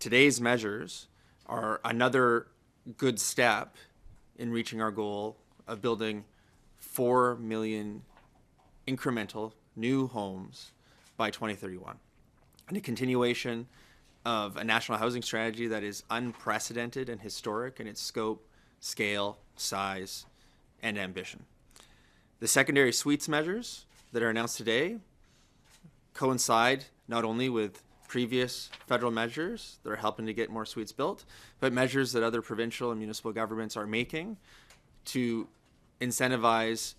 today's measures are another good step in reaching our goal of building 4 million incremental new homes by 2031, and a continuation of a national housing strategy that is unprecedented and historic in its scope, scale, size, and ambition. The secondary suites measures that are announced today coincide not only with previous federal measures that are helping to get more suites built, but measures that other provincial and municipal governments are making to incentivize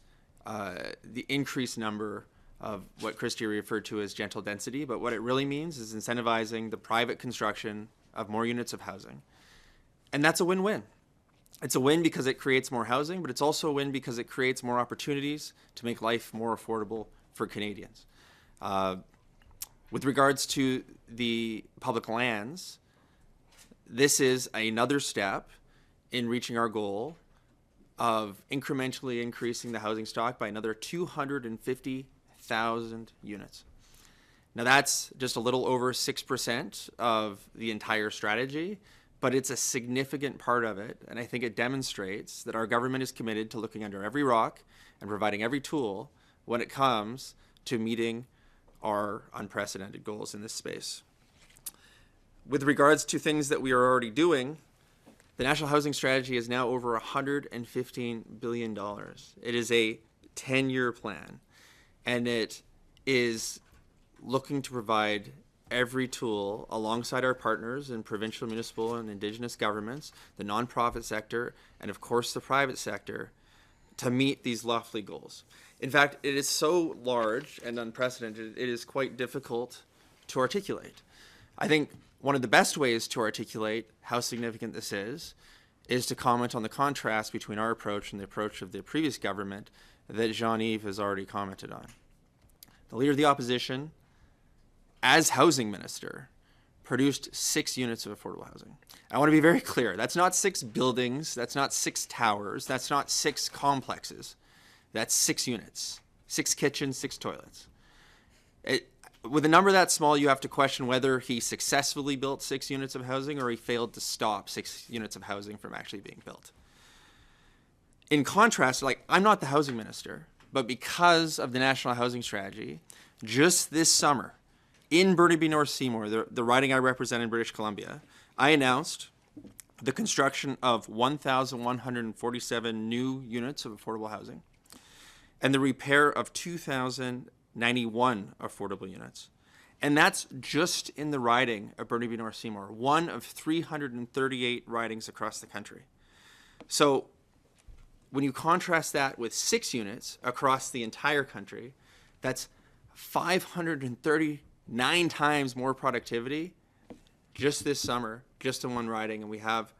the increased number of what Christy referred to as gentle density. But what it really means is incentivizing the private construction of more units of housing. And that's a win-win. It's a win because it creates more housing, but it's also a win because it creates more opportunities to make life more affordable for Canadians. With regards to the public lands, this is another step in reaching our goal of incrementally increasing the housing stock by another 250,000 units. Now that's just a little over 6% of the entire strategy, but it's a significant part of it, and I think it demonstrates that our government is committed to looking under every rock and providing every tool when it comes to meeting our unprecedented goals in this space. With regards to things that we are already doing, the National Housing Strategy is now over $115 billion. It is a 10-year plan, and it is looking to provide every tool alongside our partners in provincial, municipal, and Indigenous governments, the nonprofit sector, and of course the private sector, to meet these lofty goals. In fact, it is so large and unprecedented, it is quite difficult to articulate. I think one of the best ways to articulate how significant this is to comment on the contrast between our approach and the approach of the previous government that Jean-Yves has already commented on. The Leader of the Opposition, as housing minister, produced 6 units of affordable housing. I want to be very clear. That's not 6 buildings. That's not 6 towers. That's not 6 complexes. That's 6 units, 6 kitchens, 6 toilets. With a number that small, you have to question whether he successfully built 6 units of housing or he failed to stop 6 units of housing from actually being built. In contrast, I'm not the housing minister, but because of the National Housing Strategy, just this summer, in Burnaby North Seymour, the riding I represent in British Columbia, I announced the construction of 1,147 new units of affordable housing and the repair of 2,091 affordable units. And that's just in the riding of Burnaby North Seymour, one of 338 ridings across the country. So when you contrast that with 6 units across the entire country, that's 539 times more productivity just this summer, just in one riding. And we have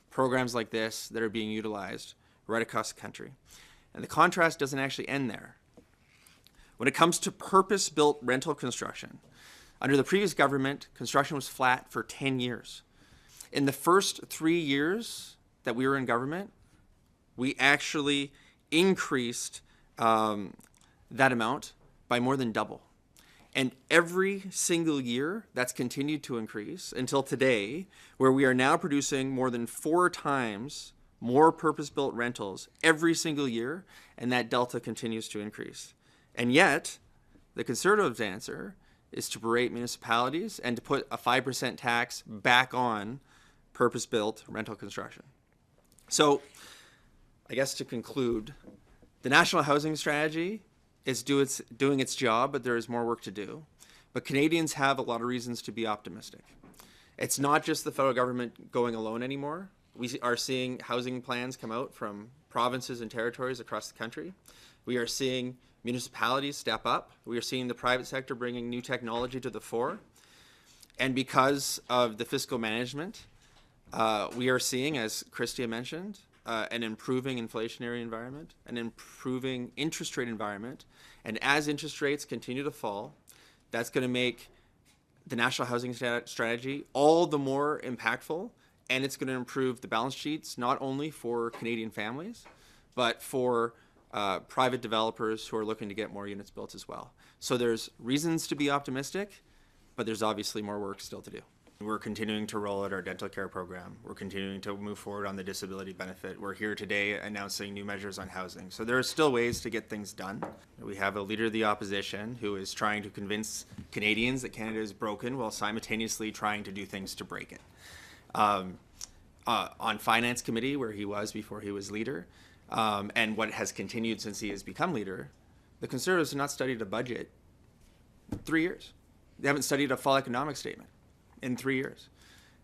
programs like this that are being utilized right across the country. And the contrast doesn't actually end there. When it comes to purpose-built rental construction, under the previous government, construction was flat for 10 years. In the first 3 years that we were in government, we actually increased that amount by more than double. And every single year, that's continued to increase until today, where we are now producing more than 4 times more purpose-built rentals every single year, and that delta continues to increase. And yet, the Conservatives' answer is to berate municipalities and to put a 5% tax back on purpose-built rental construction. So, I guess to conclude, the National Housing Strategy is doing its job, but there is more work to do. But Canadians have a lot of reasons to be optimistic. It's not just the federal government going alone anymore. We are seeing housing plans come out from provinces and territories across the country. We are seeing municipalities step up. We are seeing the private sector bringing new technology to the fore. And because of the fiscal management, we are seeing, as Christy mentioned, an improving inflationary environment, an improving interest rate environment. And as interest rates continue to fall, that's going to make the National Housing Strategy all the more impactful, and it's going to improve the balance sheets, not only for Canadian families, but for private developers who are looking to get more units built as well. So there's reasons to be optimistic, but there's obviously more work still to do. We're continuing to roll out our dental care program. We're continuing to move forward on the disability benefit. We're here today announcing new measures on housing. So there are still ways to get things done. We have a leader of the opposition who is trying to convince Canadians that Canada is broken while simultaneously trying to do things to break it. On Finance Committee, where he was before he was leader, and what has continued since he has become leader, the Conservatives have not studied a budget in 3 years. They haven't studied a fall economic statement in 3 years.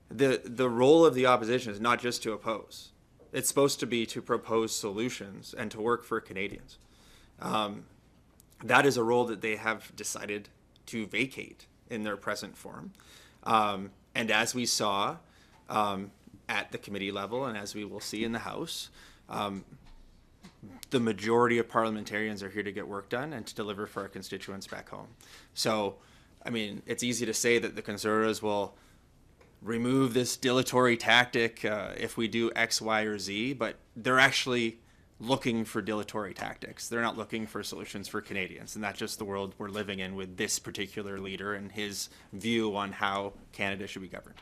The role of the opposition is not just to oppose. It's supposed to be to propose solutions and to work for Canadians. That is a role that they have decided to vacate in their present form. And as we saw at the committee level, and as we will see in the House, the majority of parliamentarians are here to get work done and to deliver for our constituents back home. So, I mean, it's easy to say that the Conservatives will remove this dilatory tactic if we do X, Y, or Z, but they're actually looking for dilatory tactics. They're not looking for solutions for Canadians, and that's just the world we're living in with this particular leader and his view on how Canada should be governed.